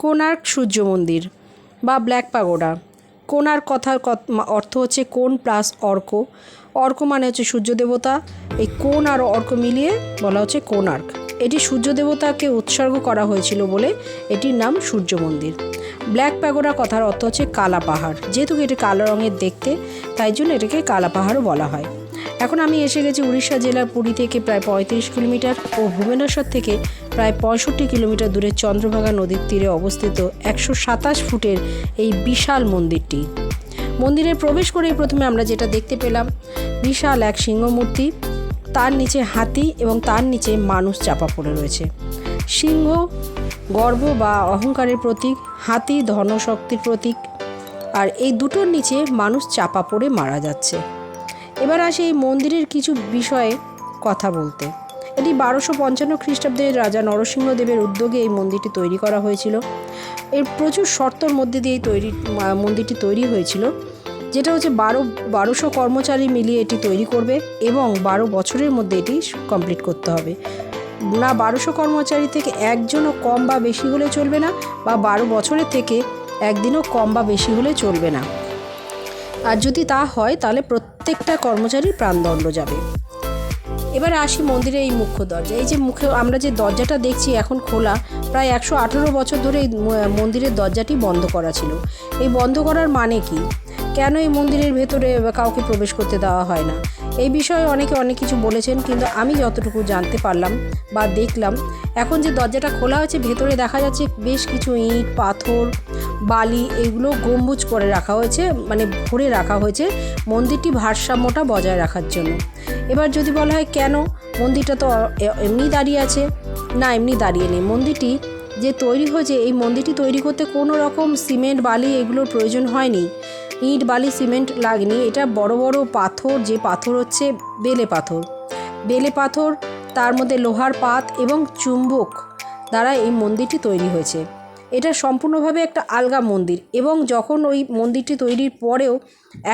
কোণার্ক সূর্য মন্দির বা black pagoda. Konark কথার অর্থ হচ্ছে কোণ প্লাস অর্ক। অর্ক মানে হচ্ছে সূর্য দেবতা, এই কোণ আর অর্ক মিলিয়ে বলা হচ্ছে কোণার্ক। এটি সূর্য দেবতাকে উৎসর্গ করা হয়েছিল বলে এটির নাম সূর্য মন্দির। ব্ল্যাক প্যাগোডা কথার অর্থ হচ্ছে কালা পাহাড়, যেহেতু এটি কালো রঙের দেখতে তাই জন্য এটাকে কালা পাহাড়ও বলা হয়। এখন আমি এসে গেছি উড়িষ্যা জেলার পুরী থেকে প্রায় 35 কিলোমিটার ও ভুবনেশ্বর থেকে প্রায় 65 কিলোমিটার দূরে চন্দ্রভাগা নদীর তীরে অবস্থিত 127 ফুটের এই বিশাল মন্দিরটি। মন্দিরে প্রবেশ করেই প্রথমে আমরা যেটা দেখতে পেলাম বিশাল এক সিংহ মূর্তি, তার নিচে হাতি এবং তার নিচে মানুষ চাপা পড়ে রয়েছে। সিংহ গর্ব বা অহংকারের প্রতীক, হাতি ধনশক্তির প্রতীক, আর এই দুটোর নিচে মানুষ চাপা পড়ে মারা যাচ্ছে। এবার আসে এই মন্দিরের কিছু বিষয়ে কথা বলতে। এটি 1255 খ্রিস্টাব্দে রাজা নরসিংহদেবের উদ্যোগে এই মন্দিরটি তৈরি করা হয়েছিল। এর প্রচুর শর্তর মধ্যে দিয়ে মন্দিরটি তৈরি হয়েছিল, যেটা হচ্ছে 1200 কর্মচারী মিলিয়ে এটি তৈরি করবে এবং 12 বছরের মধ্যে এটি কমপ্লিট করতে হবে। না 1200 কর্মচারী থেকে একজনও কম বা বেশি হলে চলবে না, বা 12 বছরের থেকে একদিনও কম বা বেশি হলে চলবে না। আর যদি তা হয় তাহলে প্রত্যেকটা কর্মচারীর প্রাণদণ্ড যাবে। এবার আসি মন্দিরের এই মুখ্য দরজা। এই যে মুখে আমরা যে দরজাটা দেখছি এখন খোলা, প্রায় 118 বছর ধরে এই মন্দিরের দরজাটি বন্ধ করা ছিল। এই বন্ধ করার মানে কি? কেন এই মন্দিরের ভেতরে কাউকে প্রবেশ করতে দেওয়া হয় না? এই বিষয়ে অনেকে অনেক কিছু বলেছেন, কিন্তু আমি যতটুকু জানতে পারলাম বা দেখলাম, এখন যে দরজাটা খোলা হয়েছে ভেতরে দেখা যাচ্ছে বেশ কিছু ইট পাথর বালি এগুলো গম্বুজ করে রাখা হয়েছে, মানে ভরে রাখা হয়েছে মন্দিরটি ভারসাম্যটা বজায় রাখার জন্য। এবার যদি বলা হয় কেন, মন্দিরটা তো এমনি দাঁড়িয়ে আছে, না এমনি দাঁড়িয়ে নেই। মন্দিরটি যে তৈরি হয়েছে, এই মন্দিরটি তৈরি করতে কোনো রকম সিমেন্ট বালি এগুলোর প্রয়োজন হয়নি, ইট বালি সিমেন্ট লাগেনি। এটা বড় বড় পাথর, যে পাথর হচ্ছে বেলে পাথর, তার মধ্যে লোহার পাত এবং চুম্বক দ্বারা এই মন্দিরটি তৈরি হয়েছে। এটা সম্পূর্ণভাবে একটা আলগা মন্দির, এবং যখন ওই মন্দিরটি তৈরির পরেও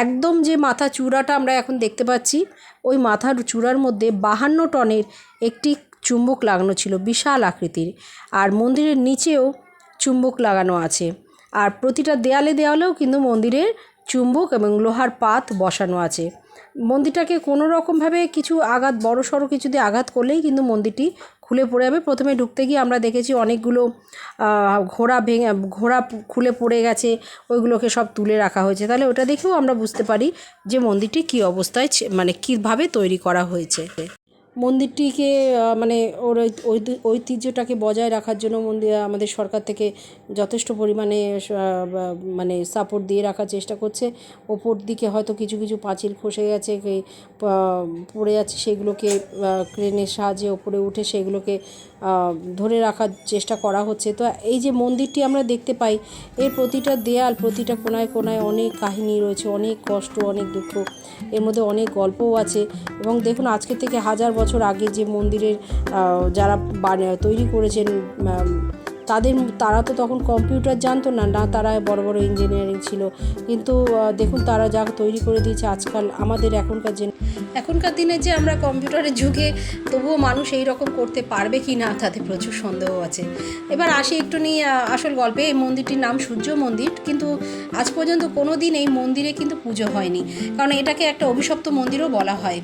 একদম যে মাথা চূড়াটা আমরা এখন দেখতে পাচ্ছি, ওই মাথার চূড়ার মধ্যে 52 টনের একটি চুম্বক লাগানো ছিল, বিশাল আকৃতির। আর মন্দিরের নিচেও চুম্বক লাগানো আছে, আর প্রতিটা দেয়ালেও কিন্তু মন্দিরের চুম্বক এবং লোহার পাত বসানো আছে। মন্দিরটাকে কোনো রকমভাবে কিছু বড় সড়ো কিছু দিয়ে আঘাত করলেই কিন্তু মন্দিরটি খুলে পড়ে যাবে। প্রথমে ঢুকতে গিয়ে আমরা দেখেছি অনেকগুলো ঘোড়া খুলে পড়ে গেছে, ওইগুলোকে সব তুলে রাখা হয়েছে। তাহলে ওটা দেখেও আমরা বুঝতে পারি যে মন্দিরটি কী অবস্থায়, মানে কীভাবে তৈরি করা হয়েছে। মন্দিরটিকে মানে ওর ঐতিহ্যটাকে বজায় রাখার জন্য আমাদের সরকার থেকে যথেষ্ট পরিমাণে মানে সাপোর্ট দিয়ে রাখার চেষ্টা করছে। ওপর দিকে হয়তো কিছু কিছু পাঁচিল খসে গেছে, পড়ে যাচ্ছে, সেগুলোকে ক্রেনের সাহায্যে ওপরে উঠে সেগুলোকে ধরে রাখার চেষ্টা করা হচ্ছে। তো এই যে মন্দিরটি আমরা দেখতে পাই, এর প্রতিটা দেয়াল, প্রতিটা কোনায় কোনায় অনেক কাহিনী রয়েছে, অনেক কষ্ট, অনেক দুঃখ, এর মধ্যে অনেক গল্পও আছে। এবং দেখুন আজকে থেকে 1000 বছর আগে যে মন্দিরের যারা তৈরি করেছেন তারা তো তখন কম্পিউটার জানতো না, তারা বড় বড় ইঞ্জিনিয়ারিং ছিল, কিন্তু দেখুন তারা যা তৈরি করে দিয়েছে আজকাল আমাদের এখনকার দিনে যে আমরা কম্পিউটারের যুগে, তবুও মানুষ এই রকম করতে পারবে কি না তাতে প্রচুর সন্দেহ আছে। এবার আসি একটু নিয়ে আসল গল্পে। এই মন্দিরটির নাম সূর্য মন্দির, কিন্তু আজ পর্যন্ত কোনো দিন এই মন্দিরে কিন্তু পুজো হয়নি, কারণ এটাকে একটা অভিশপ্ত মন্দিরও বলা হয়।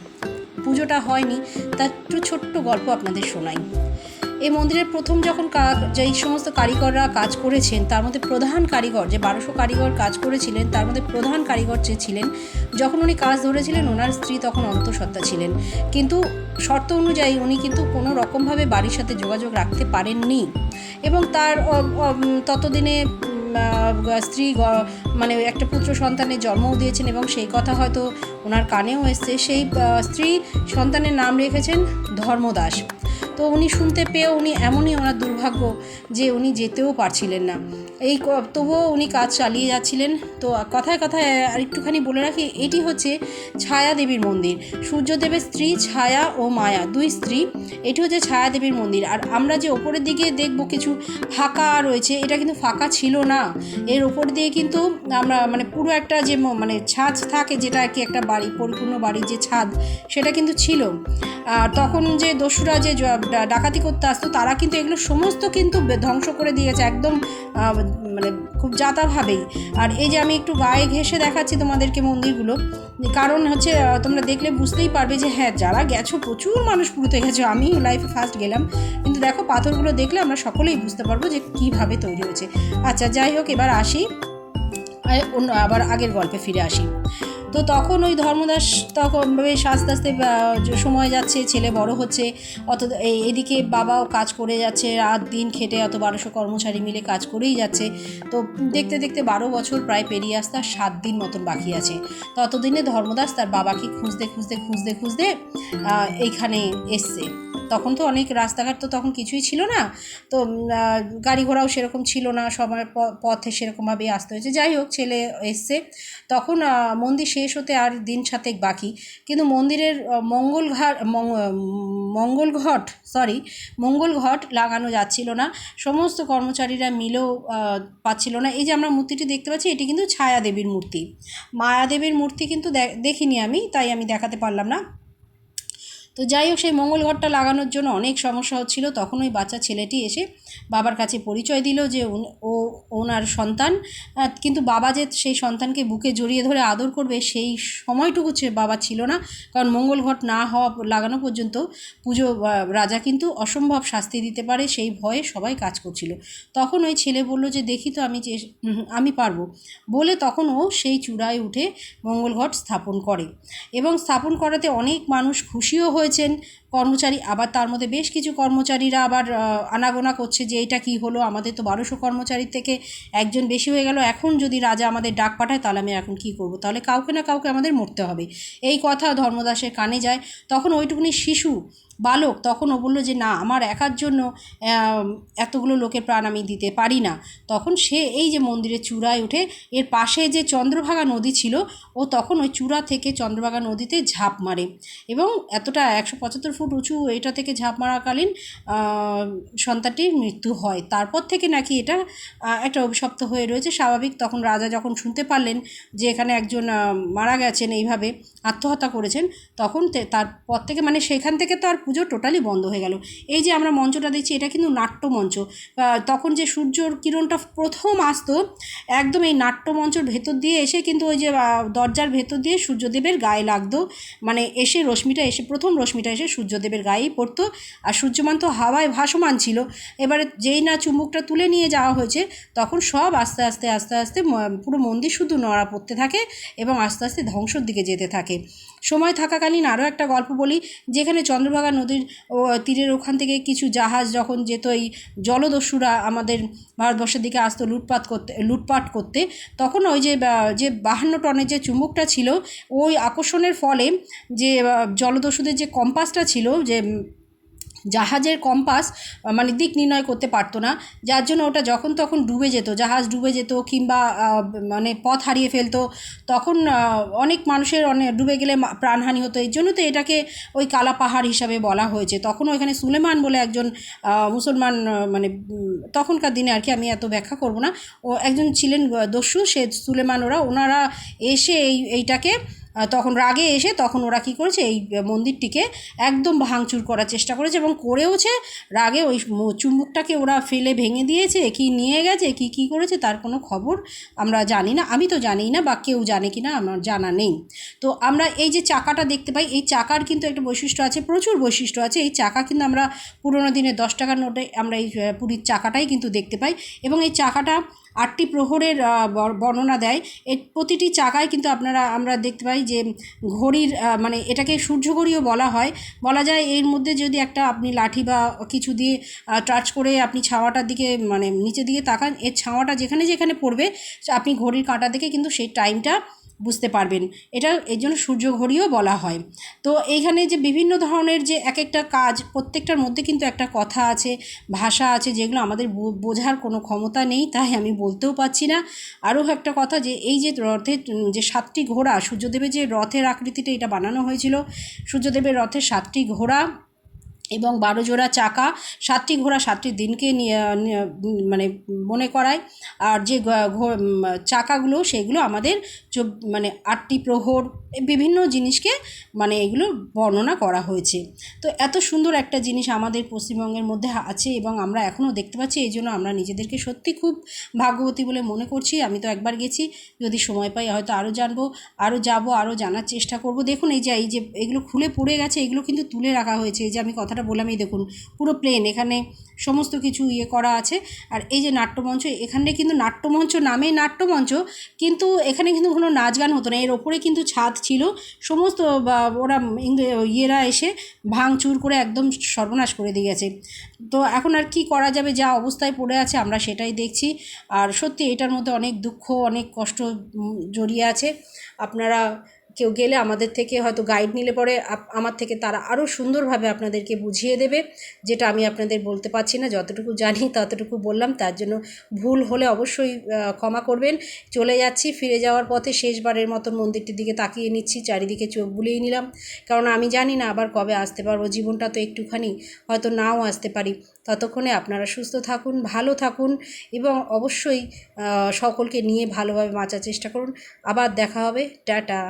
পুজোটা হয়নি, তার একটু ছোট্ট গল্প আপনাদের শোনাই। এই মন্দিরের প্রথম যখন যেই সমস্ত কারিগররা কাজ করেছেন, তার মধ্যে প্রধান কারিগর যে 1200 কারিগর কাজ করেছিলেন, তার মধ্যে প্রধান কারিগর যে ছিলেন, যখন উনি কাজ ধরেছিলেন ওনার স্ত্রী তখন অন্তঃসত্ত্বা ছিলেন, কিন্তু শর্ত অনুযায়ী উনি কিন্তু কোনো রকমভাবে বাড়ির সাথে যোগাযোগ রাখতে পারেননি। এবং তার ততদিনে স্ত্রী মানে একটা পুত্র সন্তানের জন্মও দিয়েছেন, এবং সেই কথা হয়তো ওনার কানেও এসছে। সেই স্ত্রী সন্তানের নাম রেখেছেন ধর্মদাস। তো উনি শুনতে পেয়েও এমনই ওনার দুর্ভাগ্য যে উনি যেতেও পারছিলেন না। তবুও উনি কাজ চালিয়ে যাচ্ছিলেন। তো কথায় কথায় আর একটুখানি বলে রাখি, এটি হচ্ছে ছায়া দেবীর মন্দির। সূর্যদেবের স্ত্রী ছায়া ও মায়া, দুই স্ত্রী। এটি হচ্ছে ছায়া দেবীর মন্দির। আর আমরা যে ওপরের দিকে দেখব কিছু ফাঁকা রয়েছে, এটা কিন্তু ফাঁকা ছিল না। এর ওপর দিয়ে কিন্তু আমরা মানে পুরো একটা যে মানে ছাদ থাকে, যেটা আর কি একটা বাড়ি, পরিপূর্ণ বাড়ির যে ছাদ, সেটা কিন্তু ছিল। আর তখন যে দস্যুরা যে ডাকাতি করতে আসতো তারা কিন্তু এগুলো সমস্ত কিন্তু ধ্বংস করে দিয়েছে একদম মানে খুব যাতাভাবেই। আর এই যে আমি একটু গায়ে ঘেঁষে দেখাচ্ছি তোমাদেরকে মন্দিরগুলো, কারণ হচ্ছে তোমরা দেখলে বুঝতেই পারবে যে হ্যাঁ যারা গেছো প্রচুর মানুষ পুরোতে গেছো, আমি লাইফে ফার্স্ট গেলাম, কিন্তু দেখো পাথরগুলো দেখলে আমরা সকলেই বুঝতে পারবো যে কীভাবে তৈরি হয়েছে। আচ্ছা যাই হোক, এবার আসি আবার আগের গল্পে ফিরে আসি। তো তখন ওই ধর্মদাস তখন বেশ আস্তে আস্তে সময় যাচ্ছে, ছেলে বড় হচ্ছে, এদিকে বাবাও কাজ করে যাচ্ছে, রাত দিন খেটে 1200 কর্মচারী মিলে কাজ করেই যাচ্ছে। তো দেখতে দেখতে 12 বছর প্রায় পেরিয়ে আসতে 7 দিন মতন বাকি আছে। ততদিনে ধর্মদাস তার বাবাকে খুঁজতে খুঁজতে খুঁজতে খুঁজতে এইখানে এসছে। তখন তো অনেক রাস্তাঘাট তো তখন কিছুই ছিল না, তো গাড়ি ঘোড়াও সেরকম ছিল না, সময় পথে সেরকমভাবেই আসতে হয়েছে। যাই হোক, ছেলে এসছে তখন মন্দির শেষ হতে আর দিন 7 বাকি, কিন্তু মন্দিরের মঙ্গল ঘট লাগানো যাচ্ছিল না, সমস্ত কর্মচারীরা মিলেও পাচ্ছিল না। এই যে আমরা মূর্তিটি দেখতে পাচ্ছি, এটি কিন্তু ছায়াদেবীর মূর্তি, মায়াদেবীর মূর্তি কিন্তু দেখিনি আমি, তাই আমি দেখাতে পারলাম না। তো যাই হোক, সেই মঙ্গল ঘটটা লাগানোর জন্য অনেক সমস্যা হচ্ছিল। তখন ওই বাচ্চা ছেলেটি এসে বাবার কাছে পরিচয় দিল যে ওনার সন্তান, কিন্তু বাবা যে সেই সন্তানকে বুকে জড়িয়ে ধরে আদর করবে সেই সময়টুকু বাবা ছিল না, কারণ মঙ্গল ঘট না হওয়া লাগানো পর্যন্ত রাজা কিন্তু অসম্ভব শাস্তি দিতে পারে, সেই ভয়ে সবাই কাজ করছিল। তখন ওই ছেলে বলল যে দেখি তো আমি পারবো বলে, তখন ও সেই চূড়ায় উঠে মঙ্গল ঘট স্থাপন করে, এবং স্থাপন করাতে অনেক মানুষ খুশিও হয়েছেন কর্মচারী। আবার তার মধ্যে বেশ কিছু কর্মচারীরা আবার আনাগোনা করছে যে এটা কি হলো, আমাদের তো 1200 কর্মচারীর থেকে একজন বেশি হয়ে গেল, এখন যদি রাজা আমাদের ডাক পাঠায় তাহলে আমি এখন কি করব, তাহলে কাউকে না কাউকে আমাদের মরতে হবে। এই কথা ধর্মদাসের কানে যায়। তখন ওইটুকুনি শিশু বালক, তখন ও বলল যে না, আমার একার জন্য এতগুলো লোকের প্রাণ আমি দিতে পারি না। তখন সে এই যে মন্দিরের চূড়ায় উঠে, এর পাশে যে চন্দ্রভাগা নদী ছিল, ও তখন ওই চূড়া থেকে চন্দ্রভাগা নদীতে ঝাঁপ মারে, এবং এতটা 175 ফুট উঁচু এটা থেকে ঝাঁপ মারাকালীন সন্তানটির মৃত্যু হয়। তারপর থেকে নাকি এটা একটা অভিশপ্ত হয়ে রয়েছে। স্বাভাবিক, তখন রাজা যখন শুনতে পারলেন যে এখানে একজন মারা গেছেন, এইভাবে আত্মহত্যা করেছেন, তখন তারপর থেকে মানে সেখান থেকে তো আর পুজো টোটালি বন্ধ হয়ে গেল। এই যে আমরা মঞ্চটা দেখছি, এটা কিন্তু নাট্যমঞ্চ। তখন যে সূর্যর কিরণটা প্রথম আসতো একদম এই নাট্যমঞ্চের ভেতর দিয়ে এসে কিন্তু ওই যে দরজার ভেতর দিয়ে সূর্যদেবের গায়ে লাগতো, মানে এসে প্রথম রশ্মিটা এসে সূর্যদেবের গায়েই পড়তো, আর সূর্যমান তো হাওয়ায় ভাসমান ছিল। এবারে যেই না চুম্বকটা তুলে নিয়ে যাওয়া হয়েছে, তখন সব আস্তে আস্তে আস্তে আস্তে পুরো মন্দির শুধু নড়া পড়তে থাকে এবং আস্তে আস্তে ধ্বংসর দিকে যেতে থাকে। সময় থাকাকালীন আরও একটা গল্প বলি, যেখানে চন্দ্রভাগা নদীর তীরের ওখান থেকে কিছু জাহাজ যখন যেত এই জলদস্যুরা আমাদের ভারতবর্ষের দিকে আসতো লুটপাট করতে, তখন ওই যে 52 টনের যে চুম্বকটা ছিল, ওই আকর্ষণের ফলে যে জলদস্যুদের যে কম্পাসটা ছিল, যে জাহাজের কম্পাস মানে দিক নির্ণয় করতে পারতো না, যার জন্য ওটা যখন তখন ডুবে যেত, জাহাজ ডুবে যেত কিংবা মানে পথ হারিয়ে ফেলতো। তখন অনেক মানুষের ডুবে গেলে প্রাণহানি হতো। এই জন্য তো এটাকে ওই কালা পাহাড় হিসাবে বলা হয়েছে। তখন ওইখানে সুলেমান বলে একজন মুসলমান, মানে তখনকার দিনে আর কি, আমি এত ব্যাখ্যা করব না, ও একজন ছিলেন দস্যু, সে সুলেমান, ওনারা এসে এইটাকে তখন রাগে এসে তখন ওরা কী করেছে, এই মন্দিরটিকে একদম ভাঙচুর করার চেষ্টা করেছে এবং করেওছে। রাগে ওই চুম্বকটাকে ওরা ফেলে ভেঙে দিয়েছে, কি নিয়ে গেছে, কি করেছে তার কোনো খবর আমরা জানি না, আমি তো জানিই না, বা কেউ জানে কি না আমার জানা নেই। তো আমরা এই যে চাকাটা দেখতে পাই, এই চাকার কিন্তু একটা বৈশিষ্ট্য আছে, প্রচুর বৈশিষ্ট্য আছে। এই চাকা কিন্তু আমরা পুরোনো দিনে 10 টাকার নোটে আমরা এই পুরীর চাকাটাই কিন্তু দেখতে পাই, এবং এই চাকাটা 8টি প্রহরের বর্ণনা দেয়। এর প্রতিটি চাকায় কিন্তু আমরা দেখতে পাই যে ঘড়ির, মানে এটাকে সূর্য ঘড়িও বলা যায়। এর মধ্যে যদি একটা আপনি লাঠি বা কিছু দিয়ে টাচ করে আপনি ছাওয়াটার দিকে, মানে নিচের দিকে তাকান, এর ছাওয়াটা যেখানে যেখানে পড়বে আপনি ঘড়ির কাঁটা দেখে কিন্তু সেই টাইমটা বুঝতে পারবেন। এটা এর জন্য সূর্য ঘড়িও বলা হয়। তো এইখানে যে বিভিন্ন ধরনের যে এক একটা কাজ, প্রত্যেকটার মধ্যে কিন্তু একটা কথা আছে, ভাষা আছে, যেগুলো আমাদের বোঝার কোনো ক্ষমতা নেই, তাই আমি বলতেও পারছি না। আরও একটা কথা, যে এই যে রথের যে 7টি ঘোড়া, সূর্যদেবের যে রথের আকৃতিটা এটা বানানো হয়েছিল, সূর্যদেবের রথের 7টি ঘোড়া এবং 12 জোড়া চাকা, 7টি ঘোড়া 7টি দিনকে মানে মনে করায়। আর যে চাকাগুলো সেগুলো আমাদের মানে 8টি প্রহর, বিভিন্ন জিনিসকে মানে এগুলো বর্ণনা করা হয়েছে। তো এত সুন্দর একটা জিনিস আমাদের পশ্চিমবঙ্গের মধ্যে আছে এবং আমরা এখনও দেখতে পাচ্ছি, এই জন্য আমরা নিজেদেরকে সত্যি খুব ভাগ্যবতী বলে মনে করছি। আমি তো একবার গেছি, যদি সময় পাই হয়তো আরও জানবো, আরও যাব, আরও জানার চেষ্টা করব। দেখুন এই যে এগুলো খুলে পড়ে গেছে, এগুলো কিন্তু তুলে রাখা হয়েছে। এই যে আমি কথাটা বললাম, এই দেখুন পুরো প্লেন, এখানে সমস্ত কিছু করা আছে। আর এই যে নাট্যমঞ্চ, এখানে কিন্তু নাট্যমঞ্চ নামেই নাট্যমঞ্চ, কিন্তু এখানে কিন্তু কোনো নাচ গান হতো না। এর ওপরে কিন্তু ছাদ ছিল, সমস্ত ওরা ইয়েরা এসে ভাঙচুর করে একদম সর্বনাশ করে দিয়ে গেছে। তো এখন আর কি করা যাবে, যা অবস্থায় পড়ে আছে আমরা সেটাই দেখছি। আর সত্যি এটার মধ্যে অনেক দুঃখ, অনেক কষ্ট জড়িয়ে আছে। আপনারা কেউ গেলে আমাদের থেকে হয়তো গাইড নিলে পরে আমার থেকে তারা আরও সুন্দরভাবে আপনাদেরকে বুঝিয়ে দেবে, যেটা আমি আপনাদের বলতে পারছি না। যতটুকু জানি ততটুকু বললাম, তার জন্য ভুল হলে অবশ্যই ক্ষমা করবেন। চলে যাচ্ছি, ফিরে যাওয়ার পথে শেষবারের মতন মন্দিরটির দিকে তাকিয়ে নিচ্ছি, চারিদিকে চোখ বুলিয়ে নিলাম, কারণ আমি জানি না আবার কবে আসতে পারবো। জীবনটা তো একটুখানি, হয়তো নাও আসতে পারি। ততক্ষণে আপনারা সুস্থ থাকুন, ভালো থাকুন এবং অবশ্যই সকলকে নিয়ে ভালোভাবে বাঁচার চেষ্টা করুন। আবার দেখা হবে, টাটা।